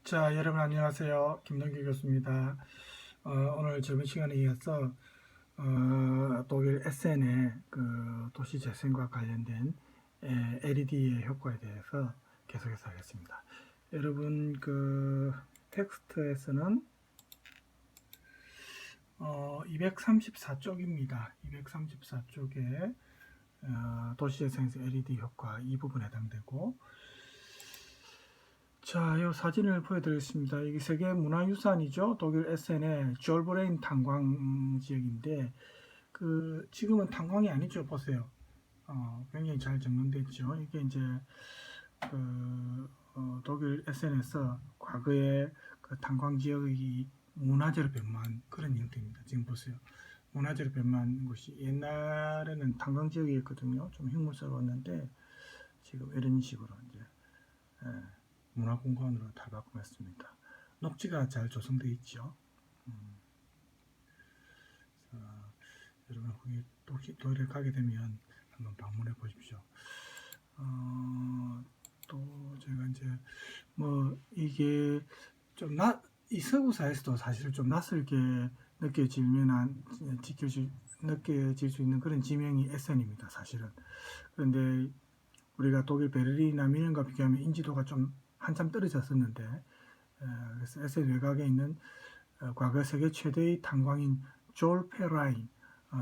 자, 여러분 안녕하세요. 김동규 교수입니다. 오늘 저번 시간에 이어서 독일 에센의 그 도시 재생과 관련된 LED의 효과에 대해서 계속해서 하겠습니다. 여러분 그 텍스트에서는 234쪽입니다. 234쪽에 도시 재생에서 LED 효과 이 부분에 해당되고, 자, 이 사진을 보여드리겠습니다. 이게 세계 문화유산이죠. 독일 에센의 졸브레인 탄광 지역인데, 지금은 탄광이 아니죠. 보세요. 굉장히 잘 정돈되어 있죠. 이게 이제 독일 에센에서 과거에 그 탄광 지역이 문화재로 변모한 그런 형태입니다. 지금 보세요. 문화재로 변모한 곳이 옛날에는 탄광 지역이었거든요. 좀 흉물스러웠는데 지금 이런 식으로 이제 문화공간으로 탈바꿈했습니다. 녹지가 잘 조성되어 있죠. 여러분 거기 독일에 가게 되면 한번 방문해 보십시오. 또 제가 이제 뭐 이게 좀 이 서구사에서도 사실 좀 낯설게 느껴질 수 있는 그런 지명이 에센입니다. 사실은. 그런데 우리가 독일 베를린이나 미넨과 비교하면 인지도가 좀 한참 떨어졌었는데, 그래서 에센 외곽에 있는 과거 세계 최대의 탄광인 졸페라인,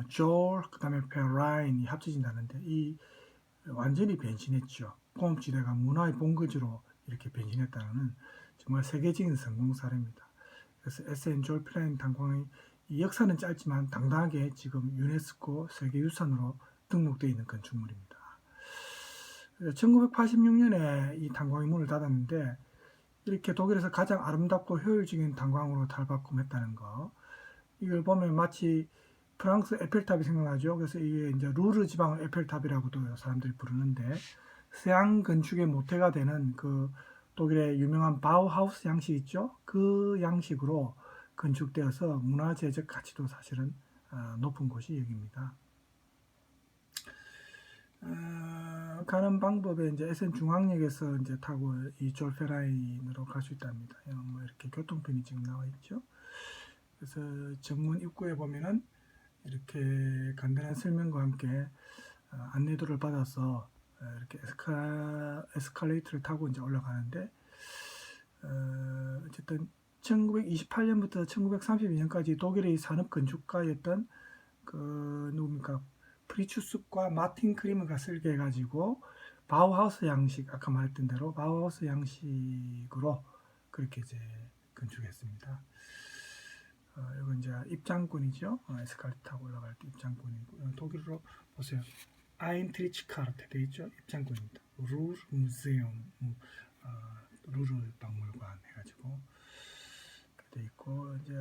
졸 그다음에 페라인이 합쳐진다는데 이 완전히 변신했죠. 공업지대가 문화의 본거지로 이렇게 변신했다는 정말 세계적인 성공 사례입니다. 그래서 에센 졸페라인 탄광의 이 역사는 짧지만 당당하게 지금 유네스코 세계유산으로 등록되어 있는 건축물입니다. 1986년에 이 탄광이 문을 닫았는데 이렇게 독일에서 가장 아름답고 효율적인 탄광으로 탈바꿈했다는 거. 이걸 보면 마치 프랑스 에펠탑이 생각나죠. 그래서 이게 이제 루르 지방 에펠탑이라고도 사람들이 부르는데 서양 건축의 모태가 되는 그 독일의 유명한 바우하우스 양식 있죠. 그 양식으로 건축되어서 문화재적 가치도 사실은 높은 곳이 여기입니다. 가는 방법에 이제 에센 중앙역에서 이제 타고 이 졸페라인으로 갈 수 있답니다. 뭐 이렇게 교통편이 지금 나와 있죠. 그래서 정문 입구에 보면은 이렇게 간단한 설명과 함께 안내도를 받아서 이렇게 에스컬레이터를 타고 이제 올라가는데, 어쨌든 1928년부터 1932년까지 독일의 산업 건축가였던 누굽니까 프리추스과 마틴 크리머가 설계해가지고 바우하우스 양식, 아까 말했던 대로 바우하우스 양식으로 그렇게 이제 건축했습니다. 이건 이제 입장권이죠. 에스컬레이터 타고 올라갈 때 입장권이고, 독일어로 보세요. 아인트리치카르테 되어 있죠. 입장권입니다. 루르 무세움, 루르 박물관 해가지고 되어 있고, 이제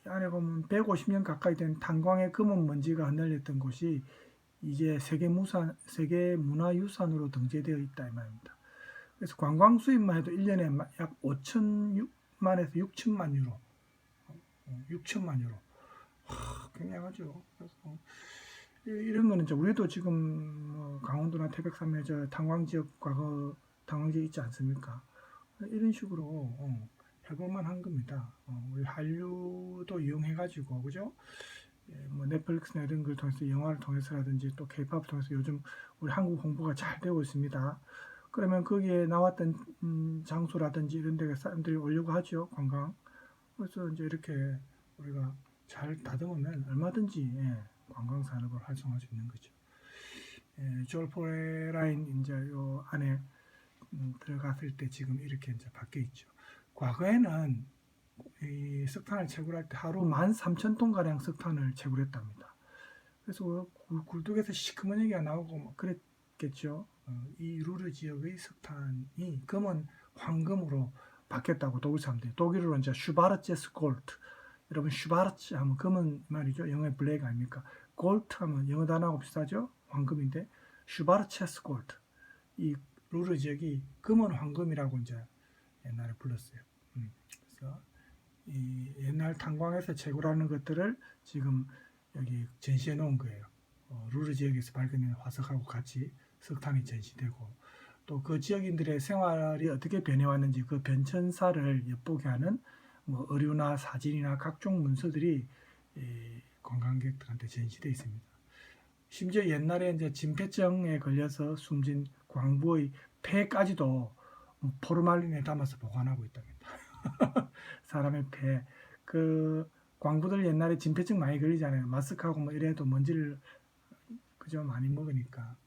이 안에 보면 150년 가까이 된 탄광의 검은 먼지가 흩날렸던 곳이 이제 세계 문화유산으로 등재되어 있다 이 말입니다. 그래서 관광 수입만 해도 1년에 약 5천만에서 6천만 유로, 6천만 유로. 굉장하죠. 그래서 이런 거는 이제 우리도 지금 강원도나 태백산맥 탄광 지역 과거 탄광 지역 있지 않습니까? 이런 식으로 해볼만 한 겁니다. 우리 한류도 이용해가지고 그죠? 뭐 넷플릭스나 이런 걸 통해서 영화를 통해서라든지 또 케이팝을 통해서 요즘 우리 한국 홍보가 잘 되고 있습니다. 그러면 거기에 나왔던 장소라든지 이런 데 사람들이 오려고 하죠. 관광. 그래서 이제 이렇게 우리가 잘 다듬으면 얼마든지 관광 산업을 활성화할 수 있는 거죠. 졸포레라인 이제 요 안에 들어갔을 때 지금 이렇게 이제 바뀌어 있죠. 과거에는 이 석탄을 채굴할 때 하루 13,000톤 가량 석탄을 채굴했답니다. 그래서 굴뚝에서 시커먼 얘기가 나오고 뭐 그랬겠죠. 이 루르 지역의 석탄이 검은 황금으로 바뀌었다고 독일 사람들이, 독일어로 이제 슈바르체스 골트. 여러분 슈바르츠 하면 검은 말이죠. 영어의 블랙 아닙니까? 골트 하면 영어 단어하고 비슷하죠. 황금인데 슈바르체스 골트. 이 루르 지역이 검은 황금이라고 이제 옛날에 불렀어요. 그래서 이 옛날 탄광에서 채굴하는 것들을 지금 여기 전시해 놓은 거예요. 루르 지역에서 발견된 화석하고 같이 석탄이 전시되고, 또 그 지역인들의 생활이 어떻게 변해왔는지 그 변천사를 엿보게 하는 뭐 의류나 사진이나 각종 문서들이 관광객들한테 전시되어 있습니다. 심지어 옛날에 이제 진폐증에 걸려서 숨진 광부의 폐까지도 포르말린에 담아서 보관하고 있답니다. 사람의 폐. 그 광부들 옛날에 진폐증 많이 걸리잖아요. 마스크하고 뭐 이래도 먼지를 그저 많이 먹으니까.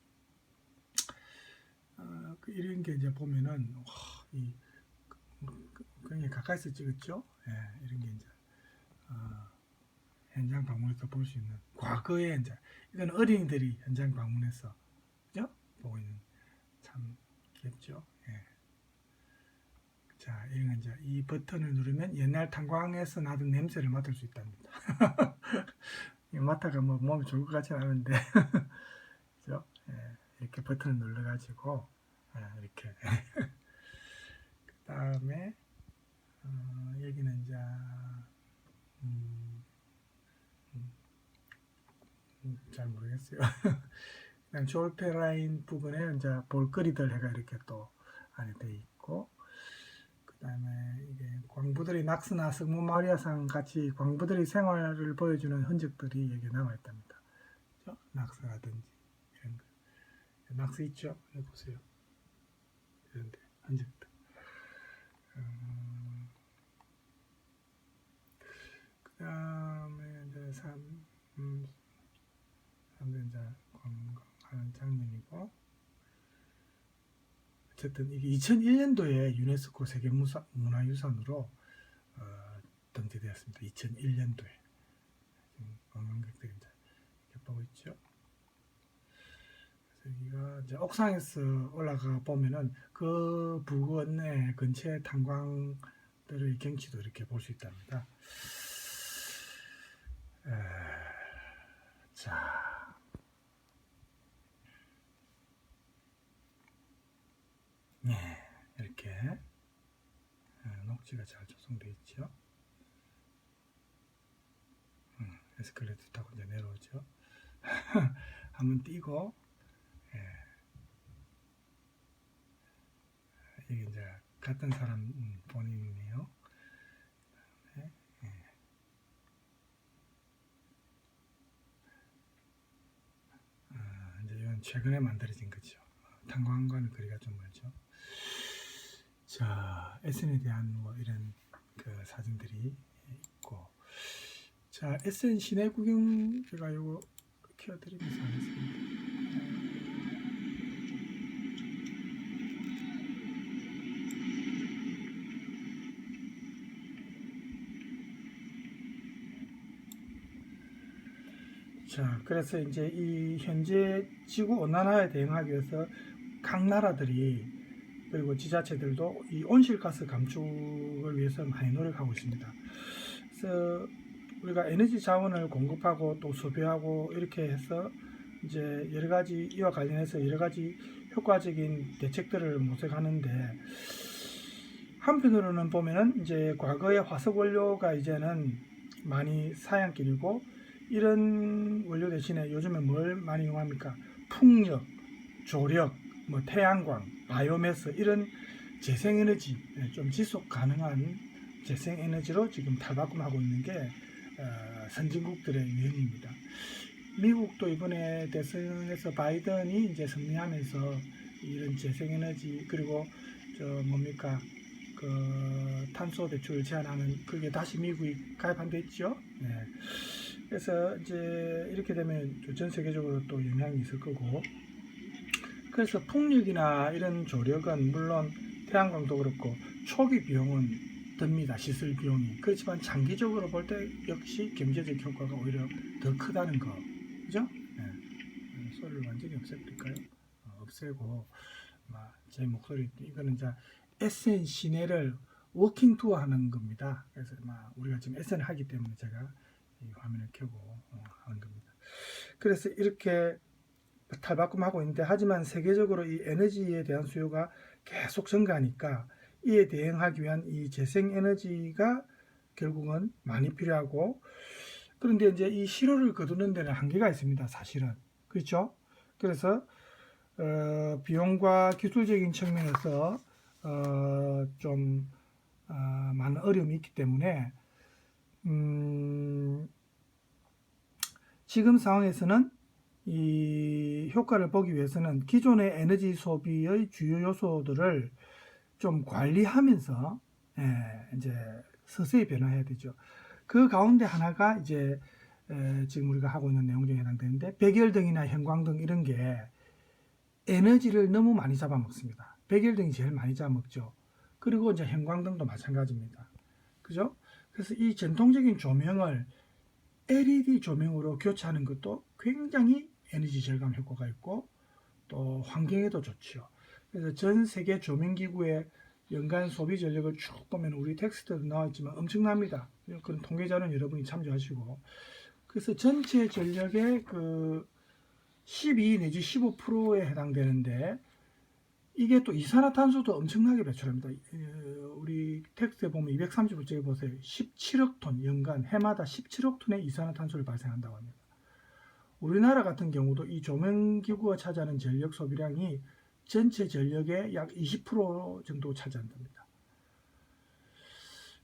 이런 게 이제 보면은 굉장히 가까이서 찍었죠. 예, 이런 게 이제 현장 방문해서 볼 수 있는 과거에 이제 이건 어린이들이 현장 방문해서 그죠? 보고 있는 참 귀엽죠. 예. 자, 이런 이제 이 버튼을 누르면 옛날 탄광에서 나던 냄새를 맡을 수 있답니다. 맡아가 뭐 몸이 좋을 것 같지는 않은데 그죠? 예, 이렇게 버튼을 눌러가지고 이렇게 그 다음에 여기는 이제 잘 모르겠어요. 그냥 졸페라인 부분에 이제 볼거리들 해가 이렇게 또 안에 돼 있고, 그 다음에 이게 광부들이 낙스나 성모마리아상 같이 광부들이 생활을 보여주는 흔적들이 여기 남아 있답니다. 그렇죠? 낙스라든지 이런 거. 낙스 있죠? 여기 보세요. 이런데 흔적들. 그 다음에 이제 사람들 이제 관광하는 장면이고, 어쨌든 이게 2001년도에 유네스코 세계문화유산으로 등재되었습니다. 2001년도에 지금 관광객들이 이제 이렇게 보고 있죠. 그래서 여기가 이제 옥상에서 올라가 보면은 그 부근의 근처의 탄광들의 경치도 이렇게 볼 수 있답니다. 자. 네, 이렇게 녹지가 잘 조성되어 있죠. 에스컬레이터 타고 이제 내려오죠. 한번 뛰고, 이게 이제 같은 사람 본인이네요. 이제 이건 최근에 만들어진 거죠. 탄광과는 거리가 좀 멀죠. 자, 에센에 대한 뭐 이런 그 사진들이 있고, 자, 에센 시내 구경 제가 요거 켜드리면서 하겠습니다. 자, 그래서 이제 이 현재 지구 온난화에 대응하기 위해서 각 나라들이 그리고 지자체들도 이 온실가스 감축을 위해서 많이 노력하고 있습니다. 그래서 우리가 에너지 자원을 공급하고 또 소비하고 이렇게 해서 이제 여러 가지 이와 관련해서 여러 가지 효과적인 대책들을 모색하는데, 한편으로는 보면은 이제 과거의 화석 원료가 이제는 많이 사양길이고, 이런 원료 대신에 요즘에 뭘 많이 이용합니까? 풍력, 조력, 뭐 태양광, 바이오매스 이런 재생에너지, 좀 지속 가능한 재생에너지로 지금 탈바꿈하고 있는 게 선진국들의 유행입니다. 미국도 이번에 대선에서 바이든이 이제 승리하면서 이런 재생에너지 그리고 그 탄소 배출을 제한하는 그게 다시 미국이 가입한 데 있죠. 네. 그래서 이제 이렇게 되면 전 세계적으로 또 영향이 있을 거고, 그래서 풍력이나 이런 조력은 물론 태양광도 그렇고 초기 비용은 듭니다. 시설 비용이. 그렇지만 장기적으로 볼 때 역시 경제적 효과가 오히려 더 크다는 거. 그죠? 네. 소리를 완전히 없애버릴까요? 없애고, 제 목소리, 이거는 이제 에센 시내를 워킹 투어 하는 겁니다. 그래서 우리가 지금 에센을 하기 때문에 제가 이 화면을 켜고 하는 겁니다. 그래서 이렇게 탈바꿈하고 있는데, 하지만 세계적으로 이 에너지에 대한 수요가 계속 증가하니까 이에 대응하기 위한 이 재생에너지가 결국은 많이 필요하고, 그런데 이제 이 실효를 거두는 데는 한계가 있습니다. 사실은. 그렇죠? 그래서 비용과 기술적인 측면에서 좀 많은 어려움이 있기 때문에 지금 상황에서는 이 효과를 보기 위해서는 기존의 에너지 소비의 주요 요소들을 좀 관리하면서 이제 서서히 변화해야 되죠. 그 가운데 하나가 이제 지금 우리가 하고 있는 내용 중에 해당되는데, 백열등이나 형광등 이런 게 에너지를 너무 많이 잡아먹습니다. 백열등이 제일 많이 잡아먹죠. 그리고 이제 형광등도 마찬가지입니다. 그죠? 그래서 이 전통적인 조명을 LED 조명으로 교체하는 것도 굉장히 에너지 절감 효과가 있고 또 환경에도 좋죠. 그래서 전 세계 조명기구의 연간 소비 전력을 쭉 보면 우리 텍스트도 나와 있지만 엄청납니다. 그런 통계 자료는 여러분이 참조하시고, 그래서 전체 전력의 그 12 내지 15%에 해당되는데, 이게 또 이산화탄소도 엄청나게 배출합니다. 우리 텍스트에 보면 230호째 보세요. 17억 톤, 연간 해마다 17억 톤의 이산화탄소를 발생한다고 합니다. 우리나라 같은 경우도 이 조명기구가 차지하는 전력 소비량이 전체 전력의 약 20% 정도 차지한답니다.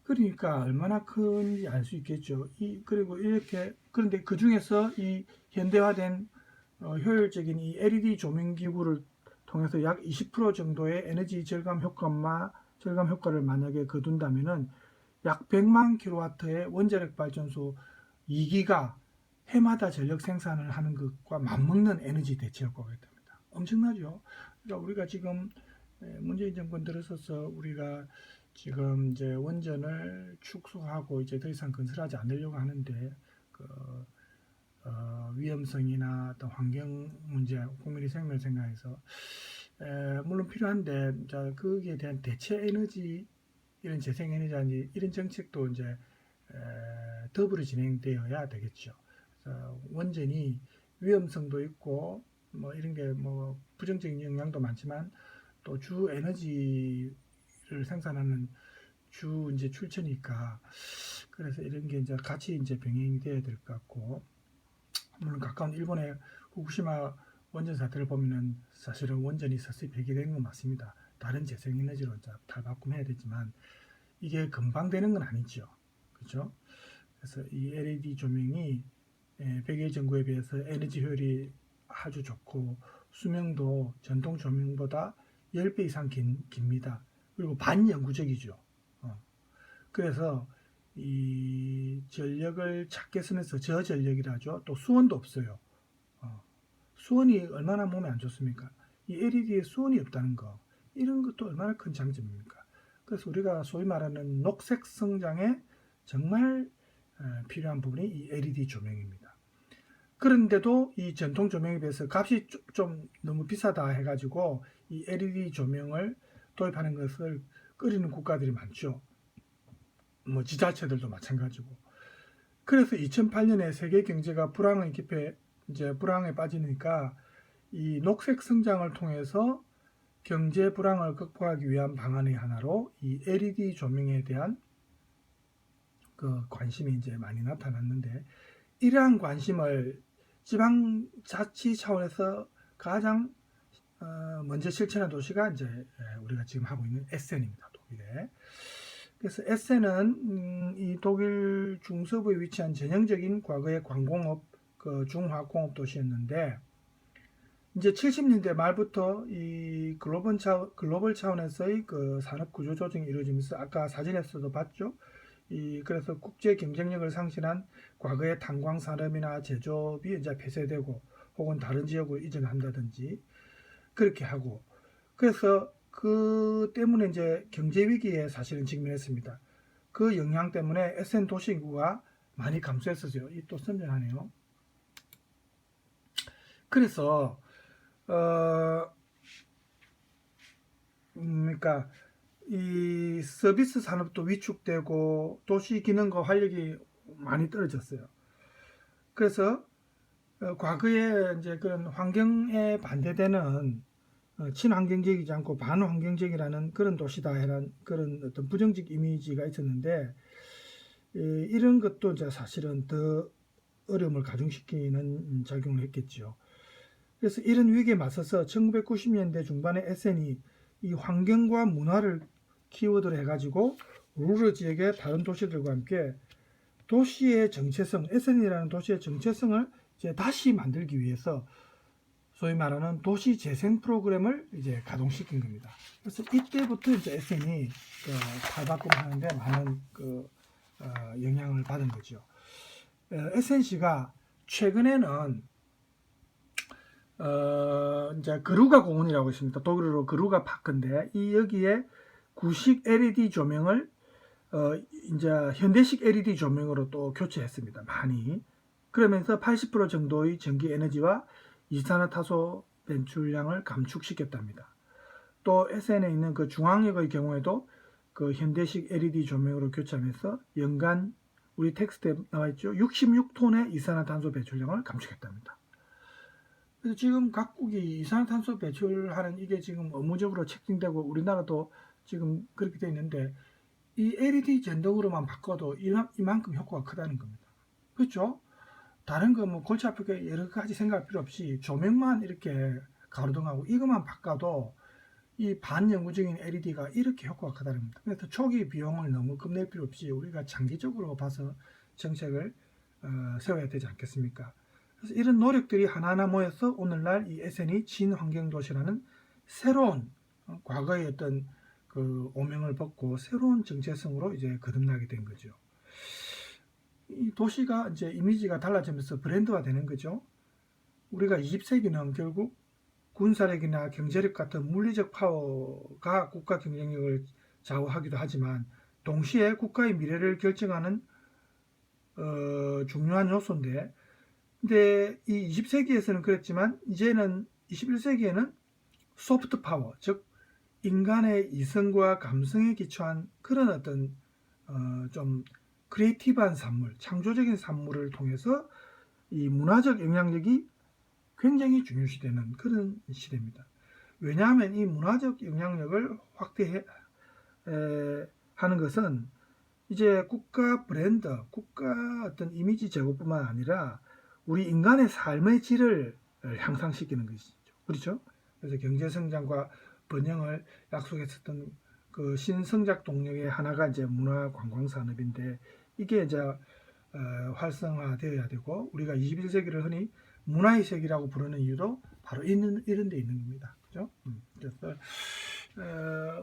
그러니까 얼마나 큰지 알 수 있겠죠. 그리고 이렇게, 그런데 그 중에서 이 현대화된 효율적인 이 LED 조명기구를 통해서 약 20% 정도의 에너지 절감 효과를 만약에 거둔다면은 약 100만 킬로와트의 원자력 발전소 2기가 해마다 전력 생산을 하는 것과 맞먹는 에너지 대체 효과가 있답니다. 엄청나죠. 그러니까 우리가 지금 문재인 정권 들어서서 우리가 지금 이제 원전을 축소하고 이제 더 이상 건설하지 않으려고 하는데, 위험성이나 어떤 환경 문제, 국민의 생명을 생각해서 물론 필요한데, 자, 거기에 대한 대체 에너지, 이런 재생 에너지 이런 정책도 이제 더불어 진행되어야 되겠죠. 그래서 원전이 위험성도 있고 뭐 이런 게 뭐 부정적인 영향도 많지만 또 주 에너지를 생산하는 주 이제 출처니까, 그래서 이런 게 이제 같이 이제 병행이 돼야 될 것 같고, 물론 가까운 일본의 후쿠시마 원전 사태를 보면은 사실은 원전이 서서히 폐기되는 건 맞습니다. 다른 재생에너지로 탈바꿈해야 되지만 이게 금방 되는 건 아니죠. 그렇죠? 그래서 이 LED 조명이 백일 전구에 비해서 에너지 효율이 아주 좋고 수명도 전통 조명보다 10배 이상 깁니다. 그리고 반영구적이죠. 그래서 이 전력을 작게 쓰면서 저전력이라 하죠. 또 수온도 없어요. 수온이 얼마나 몸에 안 좋습니까? 이 LED에 수온이 없다는 거, 이런 것도 얼마나 큰 장점입니까? 그래서 우리가 소위 말하는 녹색 성장에 정말 필요한 부분이 이 LED 조명입니다. 그런데도 이 전통 조명에 비해서 값이 좀 너무 비싸다 해가지고 이 LED 조명을 도입하는 것을 꺼리는 국가들이 많죠. 뭐 지자체들도 마찬가지고. 그래서 2008년에 세계 경제가 불황에 빠지니까 이 녹색 성장을 통해서 경제 불황을 극복하기 위한 방안의 하나로 이 LED 조명에 대한 그 관심이 이제 많이 나타났는데, 이러한 관심을 지방자치 차원에서 가장 먼저 실천한 도시가 이제 우리가 지금 하고 있는 에센입니다. 독일에. 그래서 에센은 이 독일 중서부에 위치한 전형적인 과거의 광공업, 그 중화공업 도시였는데, 이제 70년대 말부터 이 글로벌 차원에서의 그 산업 구조 조정이 이루어지면서, 아까 사진에서도 봤죠. 그래서 국제 경쟁력을 상실한 과거의 탄광 산업이나 제조업이 이제 폐쇄되고 혹은 다른 지역으로 이전한다든지 그렇게 하고, 그래서 그 때문에 이제 경제 위기에 사실은 직면했습니다. 그 영향 때문에 에센 도시 인구가 많이 감소했었어요. 또 선전하네요. 그래서 그러니까 이 서비스 산업도 위축되고 도시 기능과 활력이 많이 떨어졌어요. 그래서 과거에 이제 그런 환경에 반대되는 친환경적이지 않고 반환경적이라는 그런 도시다라는 그런 어떤 부정적 이미지가 있었는데, 이런 것도 이제 사실은 더 어려움을 가중시키는 작용을 했겠죠. 그래서 이런 위기에 맞서서 1990년대 중반에 SN이 이 환경과 문화를 키워드로 해가지고 루르 지역의 다른 도시들과 함께 도시의 정체성, SN이라는 도시의 정체성을 이제 다시 만들기 위해서 소위 말하는 도시 재생 프로그램을 이제 가동시킨 겁니다. 그래서 이때부터 이제 SN이 탈바꿈하는데 많은 영향을 받은 거죠. SNC가 최근에는 이제 그루가 공원이라고 있습니다. 독일어로 그루가 파크인데 이 여기에 구식 LED 조명을 이제 현대식 LED 조명으로 또 교체했습니다. 많이. 그러면서 80% 정도의 전기 에너지와 이산화탄소 배출량을 감축시켰답니다. 또 SN에 있는 그 중앙역의 경우에도 그 현대식 LED 조명으로 교체하면서 연간 우리 텍스트에 나와 있죠. 66톤의 이산화탄소 배출량을 감축했답니다. 그래서 지금 각국이 이산화탄소 배출하는 이게 지금 의무적으로 책정되고 우리나라도 지금 그렇게 되어 있는데 이 LED 전등으로만 바꿔도 이만큼 효과가 크다는 겁니다. 그렇죠? 다른 거 뭐 골치 아프게 여러 가지 생각할 필요 없이 조명만 이렇게 가로등하고 이것만 바꿔도 이 반영구적인 LED가 이렇게 효과가 크다는 겁니다. 그래서 초기 비용을 너무 겁낼 필요 없이 우리가 장기적으로 봐서 정책을 세워야 되지 않겠습니까? 그래서 이런 노력들이 하나하나 모여서 오늘날 이 SN이 친환경도시라는 새로운 과거의 어떤 그 오명을 벗고 새로운 정체성으로 이제 거듭나게 된 거죠. 이 도시가 이제 이미지가 달라지면서 브랜드화 되는 거죠. 우리가 20세기는 결국 군사력이나 경제력 같은 물리적 파워가 국가 경쟁력을 좌우하기도 하지만 동시에 국가의 미래를 결정하는 중요한 요소인데 근데 이 20세기에서는 그랬지만 이제는 21세기에는 소프트 파워, 즉 인간의 이성과 감성에 기초한 그런 어떤 좀 크리에이티브한 산물, 창조적인 산물을 통해서 이 문화적 영향력이 굉장히 중요시되는 그런 시대입니다. 왜냐하면 이 문화적 영향력을 확대하는 것은 이제 국가 브랜드, 국가 어떤 이미지 제고뿐만 아니라 우리 인간의 삶의 질을 향상시키는 것이죠. 그렇죠? 그래서 경제 성장과 번영을 약속했었던 그 신성장 동력의 하나가 이제 문화 관광 산업인데 이게 이제 활성화되어야 되고 우리가 21세기를 흔히 문화의 세기라고 부르는 이유도 바로 이런 데 있는 겁니다. 그죠? 그래서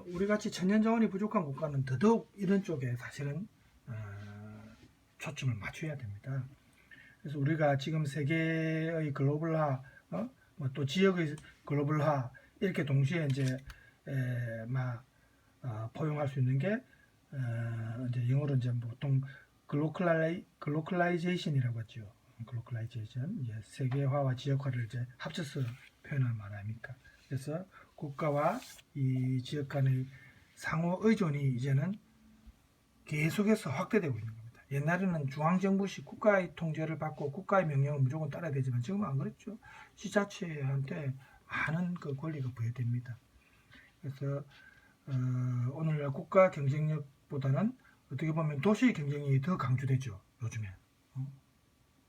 우리 같이 천년 자원이 부족한 국가는 더더욱 이런 쪽에 사실은 초점을 맞춰야 됩니다. 그래서 우리가 지금 세계의 글로벌화, 뭐 또 지역의 글로벌화 이렇게 동시에 이제 포용할 수 있는 게 이제 영어로 이제 보통 글로컬라이제이션이라고 하죠. 글로컬라이제이션, 이제 세계화와 지역화를 이제 합쳐서 표현하는 말 아닙니까? 그래서 국가와 이 지역 간의 상호 의존이 이제는 계속해서 확대되고 있는 겁니다. 옛날에는 중앙정부식 국가의 통제를 받고 국가의 명령을 무조건 따라야 되지만 지금은 안 그렇죠. 지자체한테 많은 그 권리가 부여됩니다. 그래서 오늘날 국가 경쟁력보다는 어떻게 보면 도시의 경쟁력이 더 강조되죠. 요즘에.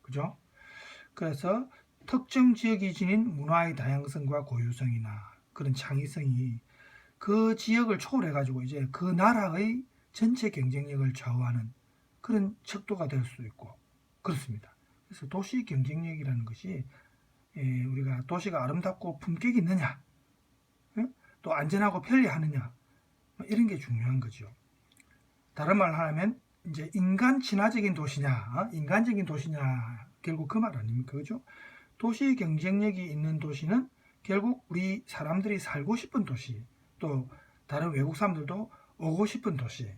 그죠? 그래서 특정 지역이 지닌 문화의 다양성과 고유성이나 그런 창의성이 그 지역을 초월해가지고 이제 그 나라의 전체 경쟁력을 좌우하는 그런 척도가 될 수 있고 그렇습니다. 그래서 도시 경쟁력이라는 것이 우리가 도시가 아름답고 품격이 있느냐 또 안전하고 편리하느냐 이런 게 중요한 거죠. 다른 말로 하면 이제 인간 친화적인 도시냐 인간적인 도시냐 결국 그 말 아닙니까? 그죠? 도시 경쟁력이 있는 도시는 결국 우리 사람들이 살고 싶은 도시 또 다른 외국 사람들도 오고 싶은 도시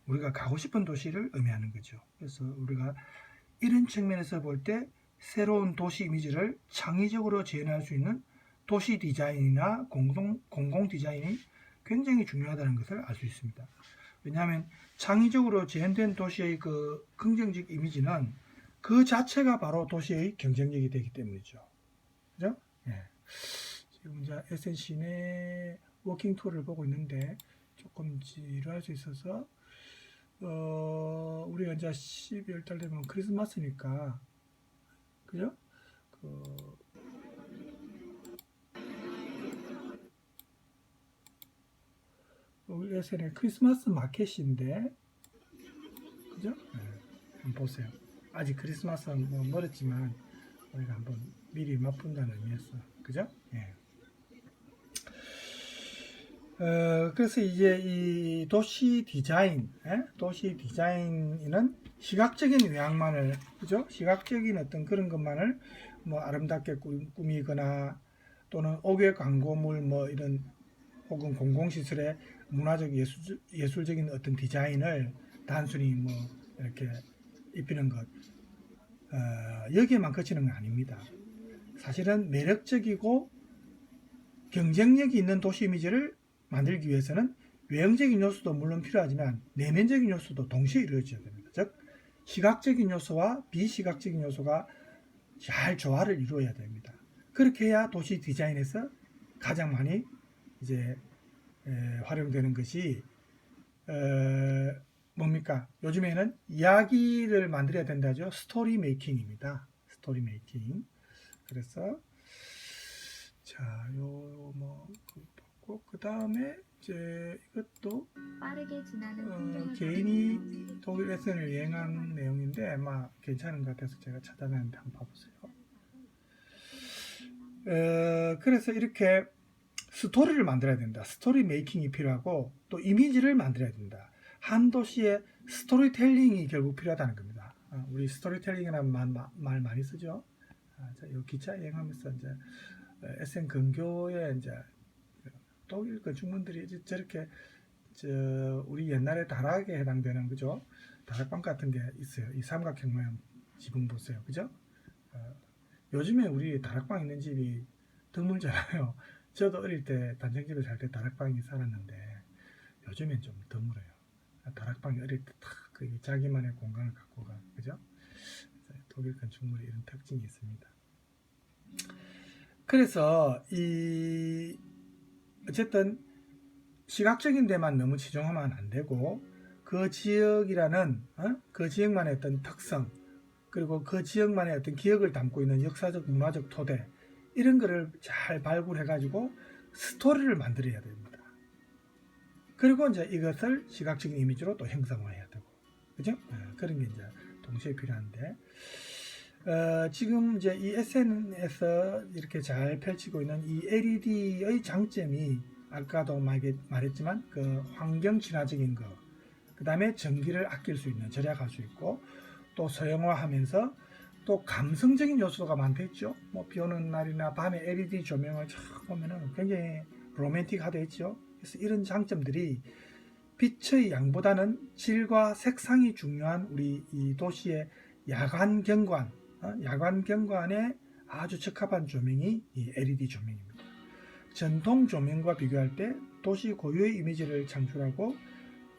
우리가 가고 싶은 도시를 의미하는 거죠. 그래서 우리가 이런 측면에서 볼 때 새로운 도시 이미지를 창의적으로 재현할 수 있는 도시 디자인이나 공공 디자인이 굉장히 중요하다는 것을 알 수 있습니다. 왜냐하면 창의적으로 재현된 도시의 그 긍정적 이미지는 그 자체가 바로 도시의 경쟁력이 되기 때문이죠. 그죠? 예. 지금 이제 SNC 내 워킹 투어를 보고 있는데 조금 지루할 수 있어서 우리가 이제 12월 달 되면 크리스마스니까 그죠? 독일 에센의 크리스마스 마켓인데, 그죠? 네, 한번 보세요. 아직 크리스마스는 뭐 멀었지만 우리가 한번 미리 맛본다는 의미였어, 그죠? 예. 그래서 이제 이 도시 디자인, 도시 디자인은 시각적인 외양만을, 그죠? 시각적인 어떤 그런 것만을 뭐 아름답게 꾸미거나 또는 옥외 광고물 뭐 이런 혹은 공공시설의 문화적 예술적인 어떤 디자인을 단순히 뭐 이렇게 입히는 것, 여기에만 그치는 건 아닙니다. 사실은 매력적이고 경쟁력이 있는 도시 이미지를 만들기 위해서는 외형적인 요소도 물론 필요하지만 내면적인 요소도 동시에 이루어져야 됩니다. 즉 시각적인 요소와 비시각적인 요소가 잘 조화를 이루어야 됩니다. 그렇게 해야 도시 디자인에서 가장 많이 이제 활용되는 것이 뭡니까? 요즘에는 이야기를 만들어야 된다죠. 스토리 메이킹입니다. 스토리 메이킹. 그래서 자, 요 그 다음에 이제 이것도 빠르게 지나는 개인이 독일 에센을 여행한 내용인데 막 괜찮은 것 같아서 제가 찾아냈는데 한번 봐보세요. 그래서 이렇게 스토리를 만들어야 된다. 스토리 메이킹이 필요하고 또 이미지를 만들어야 된다. 한 도시의 스토리텔링이 결국 필요하다는 겁니다. 우리 스토리텔링이라는 말 많이 쓰죠. 자, 이 기차 여행하면서 이제 에센 근교에 이제 독일 건축물들이 저렇게 우리 옛날에 다락에 해당되는, 그죠? 다락방 같은 게 있어요. 이 삼각형 모양 지붕 보세요, 그죠? 요즘에 우리 다락방 있는 집이 드물잖아요. 저도 어릴 때 단층집에 살 때 다락방이 살았는데 요즘엔 좀 드물어요. 다락방이 어릴 때 탁 그 자기만의 공간을 갖고 가, 그죠? 독일 건축물이 이런 특징이 있습니다. 그래서 어쨌든 시각적인 데만 너무 치중하면 안 되고 그 지역이라는 그 지역만의 어떤 특성 그리고 그 지역만의 어떤 기억을 담고 있는 역사적 문화적 토대 이런 거를 잘 발굴해 가지고 스토리를 만들어야 됩니다. 그리고 이제 이것을 시각적인 이미지로 또 형상화해야 되고, 그죠? 그런 게 이제 동시에 필요한데 지금 이제 이 에센에서 이렇게 잘 펼치고 있는 이 LED의 장점이 아까도 말했지만 그 환경 친화적인 거, 그 다음에 전기를 아낄 수 있는, 절약할 수 있고 또 서형화하면서 또 감성적인 요소가 많겠죠. 뭐 비 오는 날이나 밤에 LED 조명을 쫙 보면은 굉장히 로맨틱하다 했죠. 그래서 이런 장점들이 빛의 양보다는 질과 색상이 중요한 우리 이 도시의 야간 경관, 야간 경관에 아주 적합한 조명이 이 LED 조명입니다. 전통 조명과 비교할 때 도시 고유의 이미지를 창출하고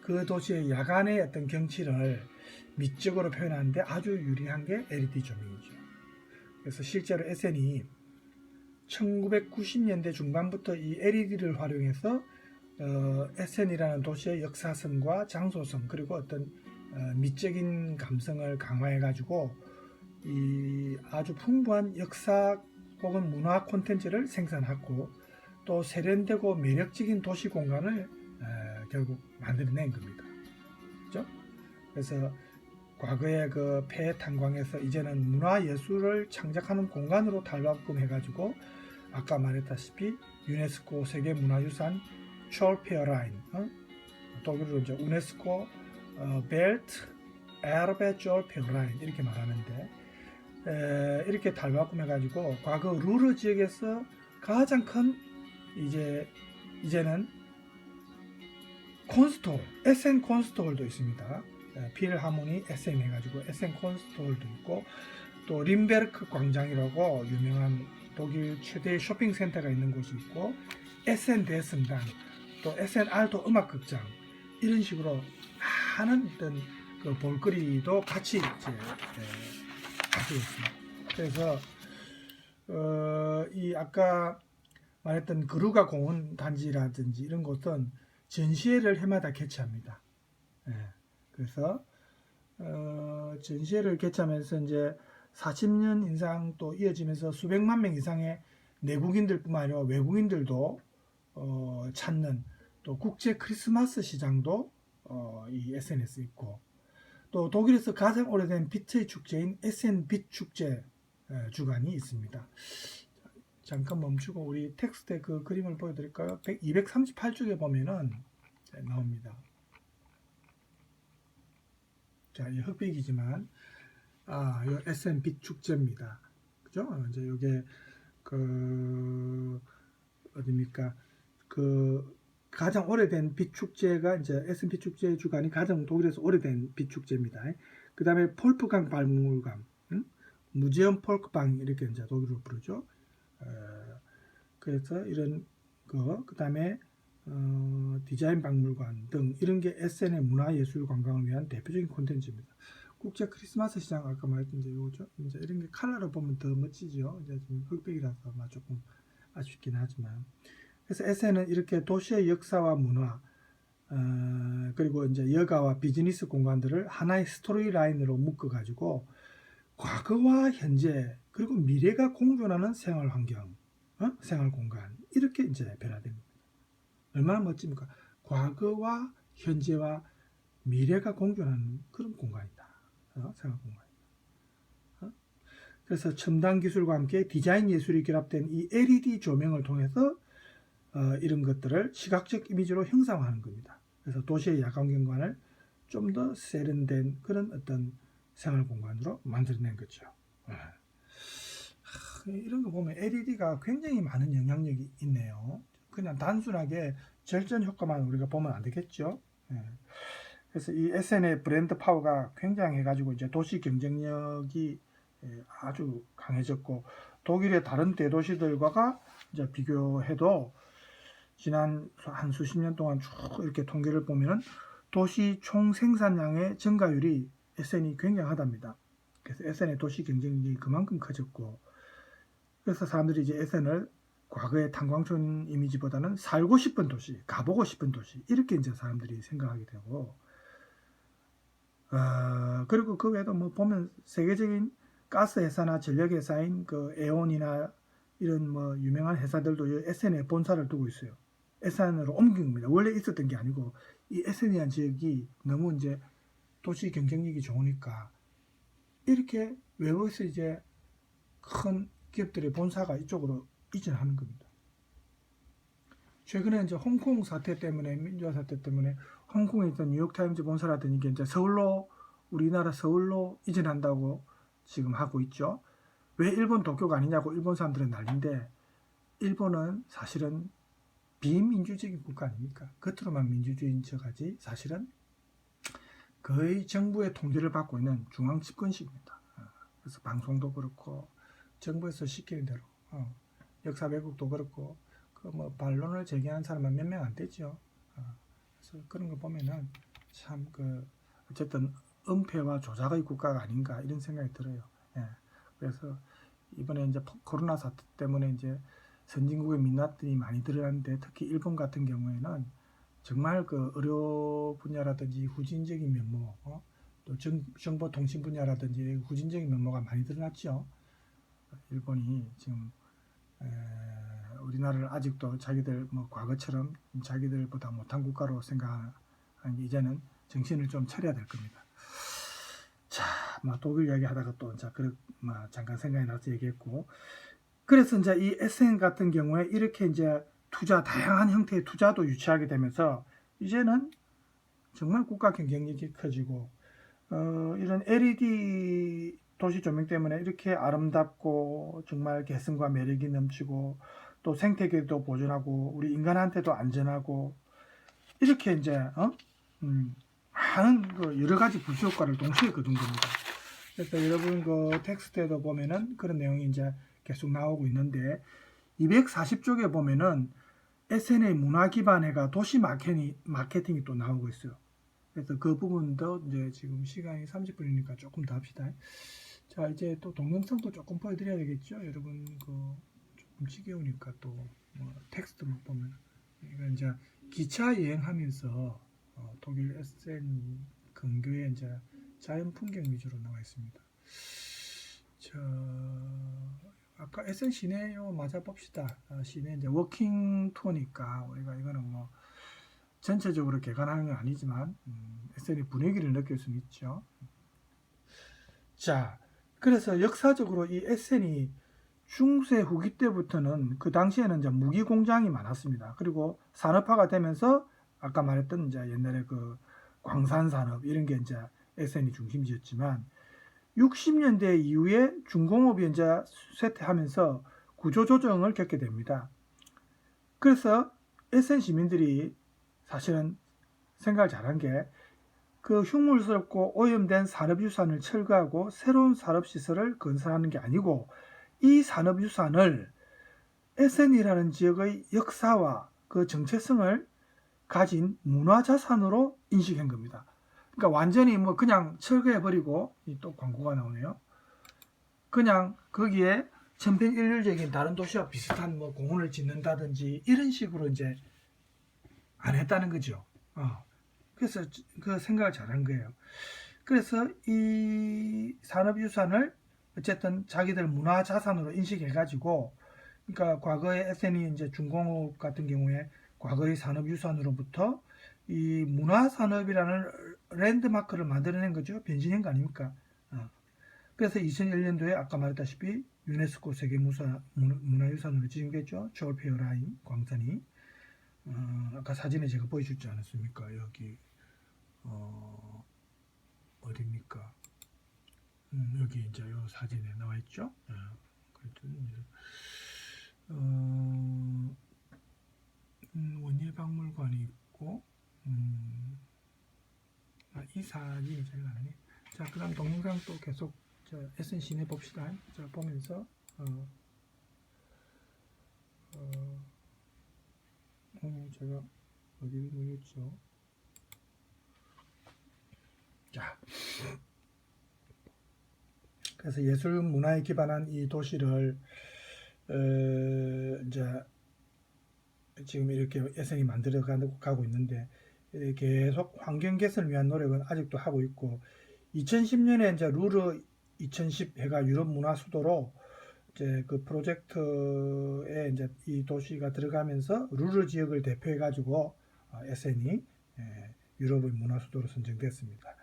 그 도시의 야간의 어떤 경치를 미적으로 표현하는데 아주 유리한 게 LED 조명이죠. 그래서 실제로 에센이 1990년대 중반부터 이 LED를 활용해서 에센이라는 도시의 역사성과 장소성 그리고 어떤 미적인 감성을 강화해 가지고 이 아주 풍부한 역사 혹은 문화 콘텐츠를 생산하고 또 세련되고 매력적인 도시 공간을 결국 만들어낸 겁니다. 그렇죠? 그래서 과거의 그 폐 탄광에서 이제는 문화예술을 창작하는 공간으로 탈바꿈해가지고 아까 말했다시피 유네스코 세계문화유산 촐페어라인, 독일어로 이제 우네스코 벨트 에르베 촐페어라인 이렇게 말하는데 이렇게 탈바꿈해가지고 과거 루르 지역에서 가장 큰 이제는 콘스트홀, 에센 콘스트홀도 있습니다. 필하모니 SM 해가지고 에센 콘스트홀도 있고 또 림베르크 광장이라고 유명한 독일 최대의 쇼핑센터가 있는 곳이 있고 에센 대성당, 또 에센 알토 음악극장 이런 식으로 많은 어떤 그 볼거리도 같이 가지고 있습니다. 그래서 이 아까 말했던 그루가 공원 단지라든지 이런 곳은 전시회를 해마다 개최합니다. 그래서 전시회를 개최하면서 이제 40년 이상 또 이어지면서 수백만 명 이상의 내국인들뿐만 아니라 외국인들도 찾는 또 국제 크리스마스 시장도 이 SN에서 있고, 또 독일에서 가장 오래된 빛의 축제인 에센 빛 축제 주간이 있습니다. 잠깐 멈추고 우리 텍스트에 그 그림을 보여드릴까요? 238쪽에 보면은 나옵니다. 자, 이 흑백이지만 이 에센 빛 축제입니다. 그죠? 이제 이게 그 어디입니까? 그 가장 오래된 빛 축제가 이제 에센 빛 축제 주간이 가장 독일에서 오래된 빛 축제입니다. 그 다음에 폴프강 박물관, 무제엄 폴크방 이렇게 이제 독일어로 부르죠. 그래서 이런 거, 그 다음에 디자인 박물관 등 이런 게 에센의 문화예술 관광을 위한 대표적인 콘텐츠입니다. 국제 크리스마스 시장 아까 말했던 이제 요죠. 이제 이런 게 컬러로 보면 더 멋지죠. 이제 좀 흑백이라서 조금 아쉽긴 하지만. 그래서 에센은 이렇게 도시의 역사와 문화, 그리고 이제 여가와 비즈니스 공간들을 하나의 스토리 라인으로 묶어가지고 과거와 현재 그리고 미래가 공존하는 생활 환경, 생활 공간 이렇게 이제 변화됩니다. 얼마나 멋집니까? 과거와 현재와 미래가 공존하는 그런 공간이다. 생활 공간. 그래서 첨단 기술과 함께 디자인 예술이 결합된 이 LED 조명을 통해서 이런 것들을 시각적 이미지로 형상화하는 겁니다. 그래서 도시의 야간 경관을 좀 더 세련된 그런 어떤 생활 공간으로 만들어낸 거죠. 이런 거 보면 LED가 굉장히 많은 영향력이 있네요. 그냥 단순하게 절전 효과만 우리가 보면 안 되겠죠. 그래서 이 SN의 브랜드 파워가 굉장해가지고 이제 도시 경쟁력이 아주 강해졌고, 독일의 다른 대도시들과 이제 비교해도 지난 한 수십 년 동안 쭉 이렇게 통계를 보면은 도시 총 생산량의 증가율이 SN이 굉장하답니다. 그래서 SN의 도시 경쟁력이 그만큼 커졌고, 그래서 사람들이 이제 SN을 과거의 탄광촌 이미지보다는 살고 싶은 도시, 가보고 싶은 도시 이렇게 이제 사람들이 생각하게 되고, 그리고 그 외에도 뭐 보면 세계적인 가스 회사나 전력 회사인 그 에온이나 이런 뭐 유명한 회사들도 SN에 본사를 두고 있어요. SN으로 옮긴 겁니다. 원래 있었던 게 아니고 이 SN이라는 지역이 너무 이제 도시 경쟁력이 좋으니까 이렇게 외부에서 이제 큰 기업들의 본사가 이쪽으로 이전하는 겁니다. 최근에 이제 홍콩 사태 때문에, 민주화 사태 때문에 홍콩에 있던 뉴욕타임즈 본사라든지 이제 서울로, 우리나라 서울로 이전한다고 지금 하고 있죠. 왜 일본 도쿄가 아니냐고 일본 사람들은 난리인데, 일본은 사실은 비민주적인 국가 아닙니까? 겉으로만 민주주의인 척하지 사실은 거의 정부의 통제를 받고 있는 중앙 집권식입니다. 그래서 방송도 그렇고 정부에서 시키는 대로, 역사 왜곡도 그렇고 그 뭐 반론을 제기하는 사람은 몇 명 안 되죠. 그래서 그런 거 보면은 참 그 어쨌든 은폐와 조작의 국가가 아닌가 이런 생각이 들어요. 그래서 이번에 이제 코로나 사태 때문에 이제 선진국의 민낯들이 많이 드러났는데, 특히 일본 같은 경우에는 정말 그 의료 분야라든지 후진적인 면모, 또 정보통신 분야라든지 후진적인 면모가 많이 드러났죠. 일본이 지금 우리나라를 아직도 자기들 뭐 과거처럼 자기들보다 못한 국가로 생각하는 게 이제는 정신을 좀 차려야 될 겁니다. 자, 뭐 독일 이야기하다가 또 잠깐 생각이 나서 얘기했고, 그래서 이제 이 SN 같은 경우에 이렇게 이제 다양한 형태의 투자도 유치하게 되면서 이제는 정말 국가 경쟁력이 커지고, 이런 LED 도시 조명 때문에 이렇게 아름답고 정말 개성과 매력이 넘치고 또 생태계도 보존하고 우리 인간한테도 안전하고 이렇게 이제 많은 그 여러 가지 부수 효과를 동시에 거둔 겁니다. 그래서 여러분 그 텍스트에도 보면은 그런 내용이 이제 계속 나오고 있는데, 240쪽에 보면은 SN의 문화 기반회가 도시 마케팅이 또 나오고 있어요. 그래서 그 부분도 이제 지금 시간이 30분이니까 조금 더 합시다. 자, 이제 또 동영상도 조금 보여드려야 되겠죠. 여러분 그 조금 지겨우니까 또 뭐 텍스트만 보면, 이거 이제 기차 여행하면서 독일 에센 근교에 이제 자연 풍경 위주로 나와 있습니다. 자, 아까 에센 시내요 맞아 봅시다. 시내 이제 워킹 투어니까 우리가 이거는 뭐 전체적으로 개관하는 건 아니지만 에센의 분위기를 느낄 수는 있죠. 자, 그래서 역사적으로 이 에센이 중세 후기 때부터는 그 당시에는 이제 무기 공장이 많았습니다. 그리고 산업화가 되면서 아까 말했던 이제 옛날에 그 광산 산업 이런 게 이제 에센이 중심지였지만 60년대 이후에 중공업이 이제 쇠퇴하면서 구조조정을 겪게 됩니다. 그래서 에센 시민들이 사실은 생각을 잘한 게 그 흉물스럽고 오염된 산업유산을 철거하고 새로운 산업시설을 건설하는 게 아니고 이 산업유산을 에센이라는 지역의 역사와 그 정체성을 가진 문화자산으로 인식한 겁니다. 그러니까 완전히 뭐 그냥 철거해버리고, 또 광고가 나오네요. 그냥 거기에 천편일률적인 다른 도시와 비슷한 뭐 공원을 짓는다든지 이런 식으로 이제 안 했다는 거죠. 그래서 그 생각을 잘한 거예요. 그래서 이 산업유산을 어쨌든 자기들 문화자산으로 인식해가지고, 그러니까 과거의 에센이 이제 중공업 같은 경우에 과거의 산업유산으로부터 이 문화산업이라는 랜드마크를 만들어낸 거죠. 변신한 거 아닙니까? 그래서 2001년도에 아까 말했다시피 유네스코 세계문화유산으로 지정됐죠. 조얼페어 라인 광산이. 아까 사진에 제가 보여주지 않았습니까? 여기 어디입니까? 여기 이제 요 사진에 나와 있죠. 원예박물관이 있고, 이 사진이 제일 낫네. 자, 그다음 동영상 또 계속 에센 시내 봅시다. 자, 보면서 제가 어디를 누르겠죠? 자, 그래서 예술 문화에 기반한 이 도시를 이제 지금 이렇게 에센이 만들어 가고 있는데 계속 환경 개선을 위한 노력은 아직도 하고 있고 2010년에 이제 루르 2010 해가 유럽 문화 수도로 이제 그 프로젝트에 이제 이 도시가 들어가면서 루르 지역을 대표해 가지고 에센이 유럽의 문화 수도로 선정됐습니다.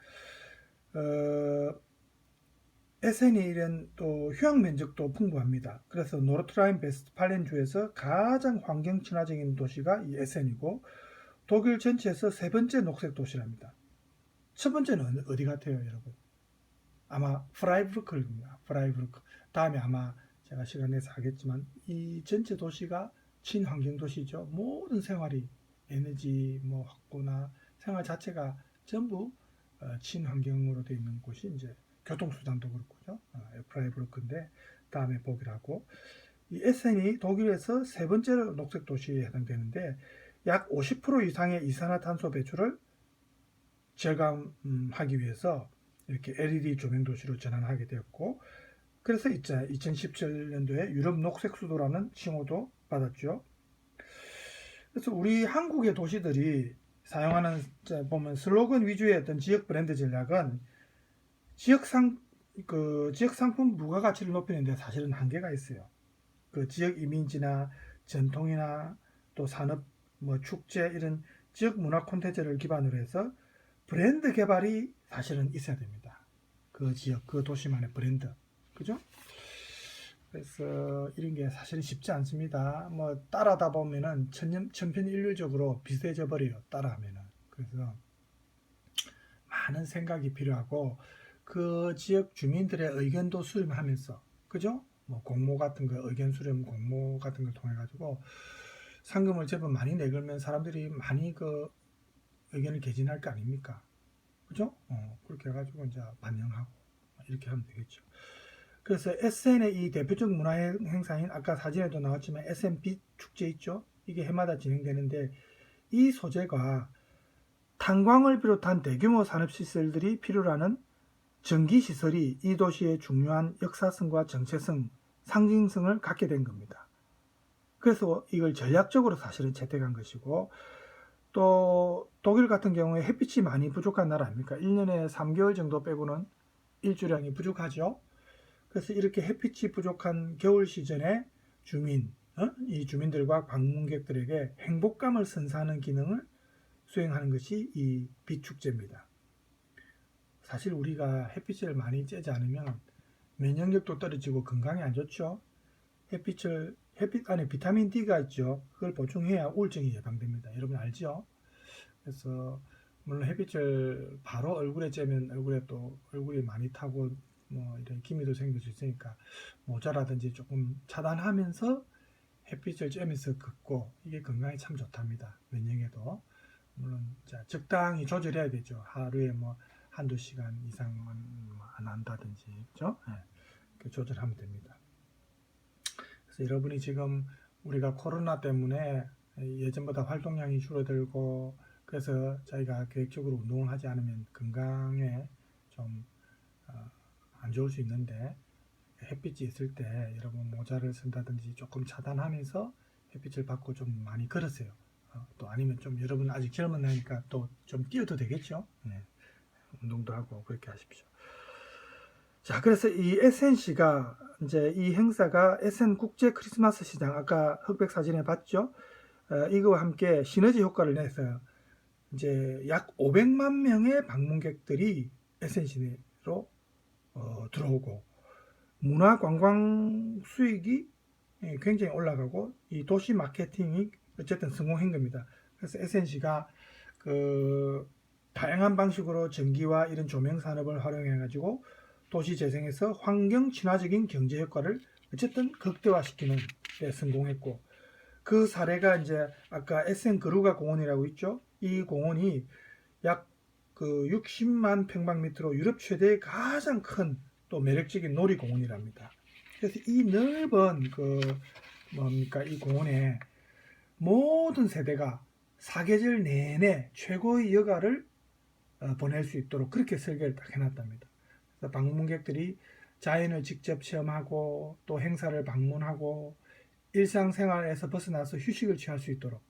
에센이 이런 또 휴양 면적도 풍부합니다. 그래서 노르트라인 베스트팔렌 주에서 가장 환경 친화적인 도시가 이 에센이고 독일 전체에서 세 번째 녹색 도시랍니다. 첫 번째는 어디 같아요, 여러분? 아마 프라이부르크입니다. 프라이부르크. 다음에 아마 제가 시간 내서 하겠지만 이 전체 도시가 친환경 도시죠. 모든 생활이 에너지 뭐 확보나 생활 자체가 전부 친환경으로 되어 있는 곳이 이제 교통수단도 그렇고요. 프라이부르크인데 다음에 보기로 하고 이 에센이 독일에서 세 번째로 녹색 도시에 해당되는데 약 50% 이상의 이산화탄소 배출을 절감하기 위해서 이렇게 LED 조명 도시로 전환하게 되었고 그래서 2017년도에 유럽 녹색 수도라는 칭호도 받았죠. 그래서 우리 한국의 도시들이 사용하는 보면 슬로건 위주의 어떤 지역 브랜드 전략은 지역 상품 부가가치를 높이는 데 사실은 한계가 있어요. 그 지역 이미지나 전통이나 또 산업, 뭐 축제 이런 지역 문화 콘텐츠를 기반으로 해서 브랜드 개발이 사실은 있어야 됩니다. 그 지역, 그 도시만의 브랜드. 그죠? 그래서 이런 게 사실은 쉽지 않습니다. 뭐 따라다 보면은 천편일률적으로 비슷해져 버려요. 따라하면은. 그래서 많은 생각이 필요하고 그 지역 주민들의 의견도 수렴하면서 그죠? 뭐 공모 같은 거 의견 수렴 공모 같은 걸 통해 가지고 상금을 제법 많이 내걸면 사람들이 많이 그 의견을 개진할 거 아닙니까? 그죠? 그렇게 해가지고 이제 반영하고 이렇게 하면 되겠죠. 그래서 에센의 이 대표적 문화 행사인 아까 사진에도 나왔지만 에센 빛 축제 있죠? 이게 해마다 진행되는데 이 소재가 탄광을 비롯한 대규모 산업시설들이 필요로 하는 전기시설이 이 도시의 중요한 역사성과 정체성, 상징성을 갖게 된 겁니다. 그래서 이걸 전략적으로 사실은 채택한 것이고 또 독일 같은 경우에 햇빛이 많이 부족한 나라 아닙니까? 1년에 3개월 정도 빼고는 일조량이 부족하죠. 그래서 이렇게 햇빛이 부족한 겨울 시즌에 이 주민들과 방문객들에게 행복감을 선사하는 기능을 수행하는 것이 이 비축제입니다. 사실 우리가 햇빛을 많이 쬐지 않으면 면역력도 떨어지고 건강에 안 좋죠. 햇빛 안에 비타민 D가 있죠. 그걸 보충해야 우울증이 예방됩니다. 여러분 알죠? 그래서 물론 햇빛을 바로 얼굴에 쬐면 얼굴이 많이 타고 뭐 이런 기미도 생길 수 있으니까 모자라든지 조금 차단하면서 햇빛을 쬐면서 걷고 이게 건강에 참 좋답니다. 면역에도 물론 적당히 조절해야 되죠. 하루에 뭐 한두 시간 이상은 안 한다든지 그렇죠? 네, 조절하면 됩니다. 그래서 여러분이 지금 우리가 코로나 때문에 예전보다 활동량이 줄어들고 그래서 저희가 계획적으로 운동을 하지 않으면 건강에 좀 안 좋을 수 있는데 햇빛이 있을 때 여러분 모자를 쓴다든지 조금 차단하면서 햇빛을 받고 좀 많이 걸으세요. 또 아니면 좀 여러분 아직 젊은 나이니까 또 좀 뛰어도 되겠죠. 네. 운동도 하고 그렇게 하십시오. 자, 그래서 이 SNC가 이제 이 행사가 SN 국제 크리스마스 시장 아까 흑백 사진에 봤죠? 이거와 함께 시너지 효과를 내서 이제 약 500만 명의 방문객들이 SNC로 들어오고 문화 관광 수익이 굉장히 올라가고 이 도시 마케팅이 어쨌든 성공한 겁니다. 그래서 SNC가 그 다양한 방식으로 전기와 이런 조명 산업을 활용해 가지고 도시 재생에서 환경 친화적인 경제 효과를 어쨌든 극대화시키는 데 성공했고 그 사례가 이제 아까 SN 거루가 공원이라고 있죠. 이 공원이 약 그 60만 평방미터로 유럽 최대의 가장 큰 또 매력적인 놀이공원이랍니다. 그래서 이 넓은 이 공원에 모든 세대가 사계절 내내 최고의 여가를 보낼 수 있도록 그렇게 설계를 딱 해놨답니다. 그래서 방문객들이 자연을 직접 체험하고 또 행사를 방문하고 일상생활에서 벗어나서 휴식을 취할 수 있도록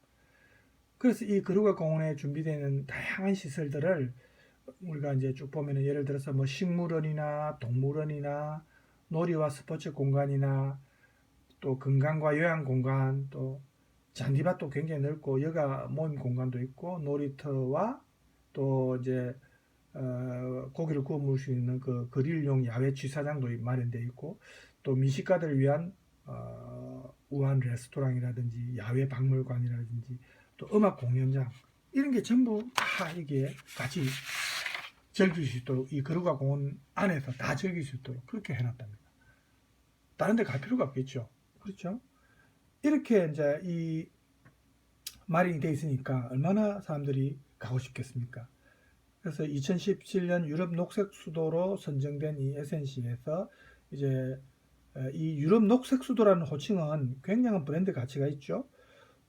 그래서 이 거루가 공원에 준비되는 다양한 시설들을 우리가 이제 쭉 보면은 예를 들어서 뭐 식물원이나 동물원이나 놀이와 스포츠 공간이나 또 건강과 요양 공간 또 잔디밭도 굉장히 넓고 여가 모임 공간도 있고 놀이터와 또 이제 고기를 구워 먹을 수 있는 그 그릴용 야외 취사장도 마련되어 있고 또 미식가들을 위한 우한 레스토랑이라든지 야외 박물관이라든지 또 음악 공연장 이런 게 전부 다 이게 같이 즐길 수 있도록 이 거루가 공원 안에서 다 즐길 수 있도록 그렇게 해놨답니다. 다른 데 갈 필요가 없겠죠. 그렇죠? 이렇게 이제 이 마련이 돼 있으니까 얼마나 사람들이 가고 싶겠습니까? 그래서 2017년 유럽 녹색 수도로 선정된 이 SNC에서 이제 이 유럽 녹색 수도라는 호칭은 굉장한 브랜드 가치가 있죠.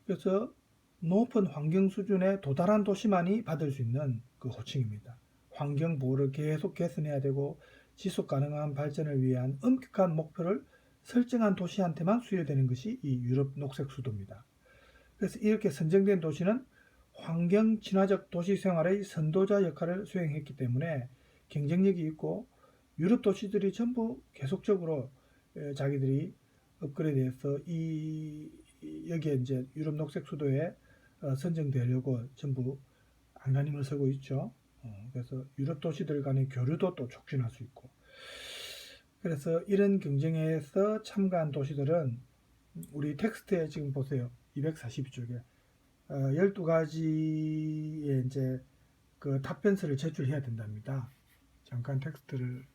그래서 높은 환경 수준에 도달한 도시만이 받을 수 있는 그 호칭입니다. 환경 보호를 계속 개선해야 되고 지속 가능한 발전을 위한 엄격한 목표를 설정한 도시한테만 수여되는 것이 이 유럽 녹색 수도입니다. 그래서 이렇게 선정된 도시는 환경 친화적 도시 생활의 선도자 역할을 수행했기 때문에 경쟁력이 있고 유럽 도시들이 전부 계속적으로 자기들이 업그레이드해서 여기에 이제 유럽 녹색 수도에 선정되려고 전부 안간힘을 쓰고 있죠. 그래서 유럽 도시들 간의 교류도 또 촉진할 수 있고 그래서 이런 경쟁에서 참가한 도시들은 우리 텍스트에 지금 보세요. 242쪽에 12가지의 이제 그 답변서를 제출해야 된답니다. 잠깐 텍스트를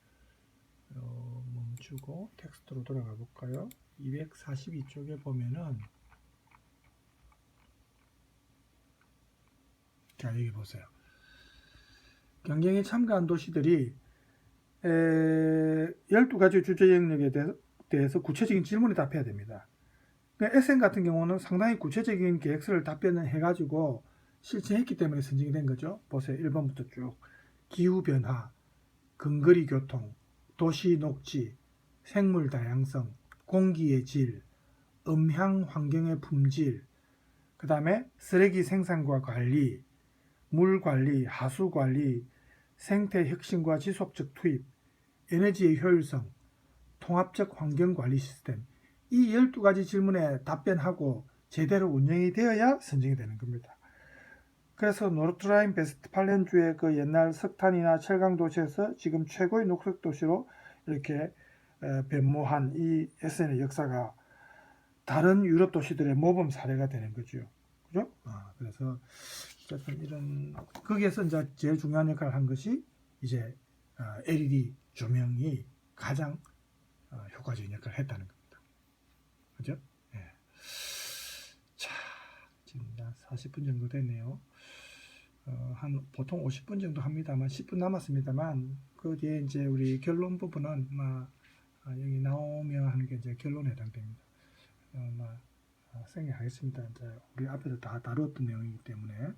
멈추고 텍스트로 돌아가 볼까요? 242쪽에 보면은 자 여기 보세요. 경쟁에 참가한 도시들이 12가지 주제 영역에 대해서 구체적인 질문에 답해야 됩니다. 그러니까 SN 같은 경우는 상당히 구체적인 계획서를 답변을 해가지고 실천했기 때문에 선정이 된 거죠. 보세요. 1번부터 쭉. 기후변화, 근거리 교통, 도시 녹지, 생물 다양성, 공기의 질, 음향 환경의 품질, 그 다음에 쓰레기 생산과 관리, 물 관리, 하수 관리, 생태 혁신과 지속적 투입, 에너지의 효율성, 통합적 환경 관리 시스템 이 12가지 질문에 답변하고 제대로 운영이 되어야 선정이 되는 겁니다. 그래서 노르트라인 베스트팔렌주의 그 옛날 석탄이나 철강 도시에서 지금 최고의 녹색 도시로 이렇게 변모한 이 에센의 역사가 다른 유럽 도시들의 모범 사례가 되는 거죠. 그죠? 그래서 어쨌든 이런 거기에서 이제 제일 중요한 역할을 한 것이 이제 LED 조명이 가장 효과적인 역할을 했다는 겁니다. 그죠? 예. 자, 지금 40분 정도 됐네요. 한 보통 50분 정도 합니다만 10분 남았습니다만 그 뒤에 이제 우리 결론 부분은 여기 나오면 하는 게 이제 결론에 해당됩니다. 생략하겠습니다. 이제 우리 앞에서 다 다루었던 내용이기 때문에.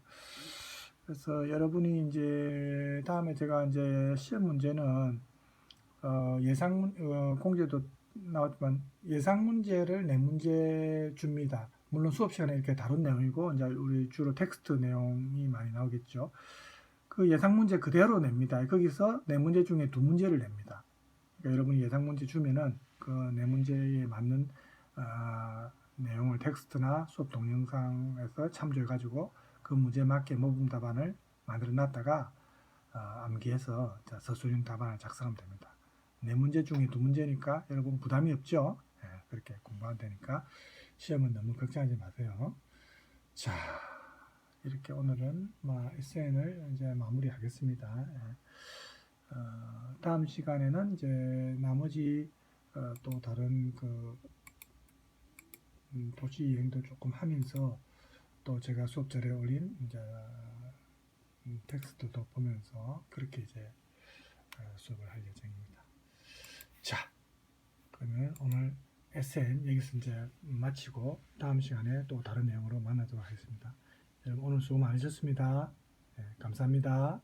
그래서 여러분이 이제 다음에 제가 이제 시험 문제는 예상 공제도 나왔지만 예상 문제를 네 문제 줍니다. 물론 수업 시간에 이렇게 다룬 내용이고 이제 우리 주로 텍스트 내용이 많이 나오겠죠. 그 예상 문제 그대로 냅니다. 거기서 네 문제 중에 두 문제를 냅니다. 그러니까 여러분이 예상 문제 주면은 그 네 문제에 맞는 내용을 텍스트나 수업 동영상에서 참조해 가지고 그 문제에 맞게 모범 답안을 만들어 놨다가 암기해서 서술형 답안을 작성하면 됩니다. 네 문제 중에 두 문제니까 여러분 부담이 없죠. 그렇게 공부하면 되니까 시험은 너무 걱정하지 마세요. 자, 이렇게 오늘은 SN을 이제 마무리하겠습니다. 다음 시간에는 이제 나머지 또 다른 그 도시 여행도 조금 하면서 또 제가 수업자료에 올린 이제 텍스트도 보면서 그렇게 이제 수업을 할 예정입니다. 자, 그러면 오늘 SN 여기서 이제 마치고 다음 시간에 또 다른 내용으로 만나도록 하겠습니다. 여러분 오늘 수고 많으셨습니다. 감사합니다.